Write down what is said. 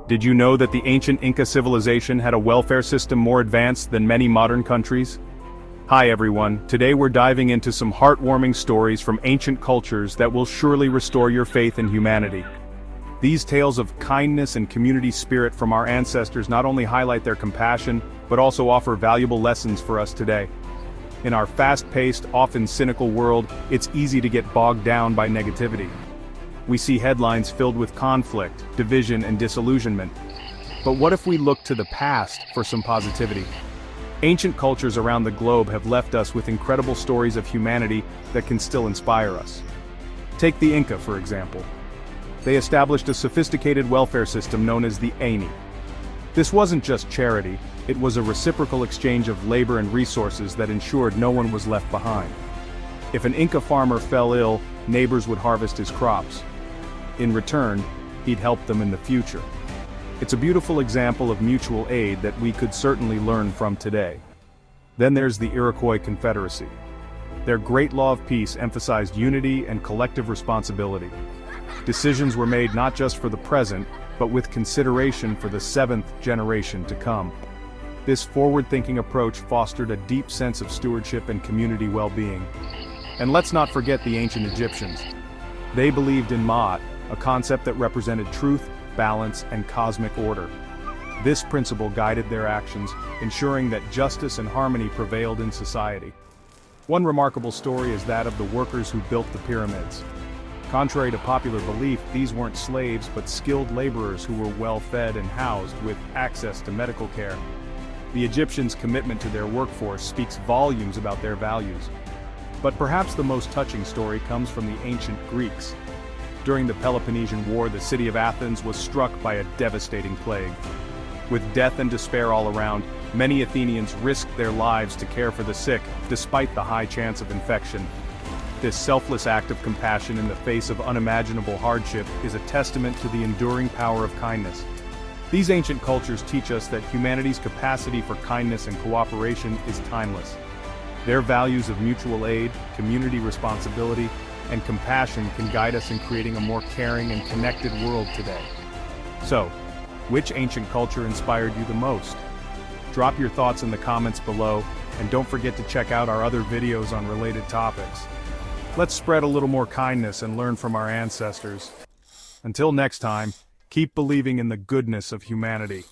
Did you know that the ancient Inca civilization had a welfare system more advanced than many modern countries? Hi everyone, today we're diving into some heartwarming stories from ancient cultures that will surely restore your faith in humanity. These tales of kindness and community spirit from our ancestors not only highlight their compassion, but also offer valuable lessons for us today. In our fast-paced, often cynical world, it's easy to get bogged down by negativity. We see headlines filled with conflict, division, and disillusionment. But what if we look to the past for some positivity? Ancient cultures around the globe have left us with incredible stories of humanity that can still inspire us. Take the Inca, for example. They established a sophisticated welfare system known as the Xenia. This wasn't just charity, it was a reciprocal exchange of labor and resources that ensured no one was left behind. If an Inca farmer fell ill, neighbors would harvest his crops. In return, he'd help them in the future. It's a beautiful example of mutual aid that we could certainly learn from today. Then there's the Iroquois Confederacy. Their great law of peace emphasized unity and collective responsibility. Decisions were made not just for the present, but with consideration for the seventh generation to come. This forward-thinking approach fostered a deep sense of stewardship and community well-being. And let's not forget the ancient Egyptians. They believed in Ma'at, a concept that represented truth, balance, and cosmic order. This principle guided their actions, ensuring that justice and harmony prevailed in society. One remarkable story is that of the workers who built the pyramids. Contrary to popular belief, these weren't slaves but skilled laborers who were well-fed and housed with access to medical care. The Egyptians' commitment to their workforce speaks volumes about their values. But perhaps the most touching story comes from the ancient Greeks. During the Peloponnesian War, the city of Athens was struck by a devastating plague. With death and despair all around, many Athenians risked their lives to care for the sick, despite the high chance of infection. This selfless act of compassion in the face of unimaginable hardship is a testament to the enduring power of kindness. These ancient cultures teach us that humanity's capacity for kindness and cooperation is timeless. Their values of mutual aid, community responsibility, and compassion can guide us in creating a more caring and connected world today. So, which ancient culture inspired you the most? Drop your thoughts in the comments below, and don't forget to check out our other videos on related topics. Let's spread a little more kindness and learn from our ancestors. Until next time, keep believing in the goodness of humanity.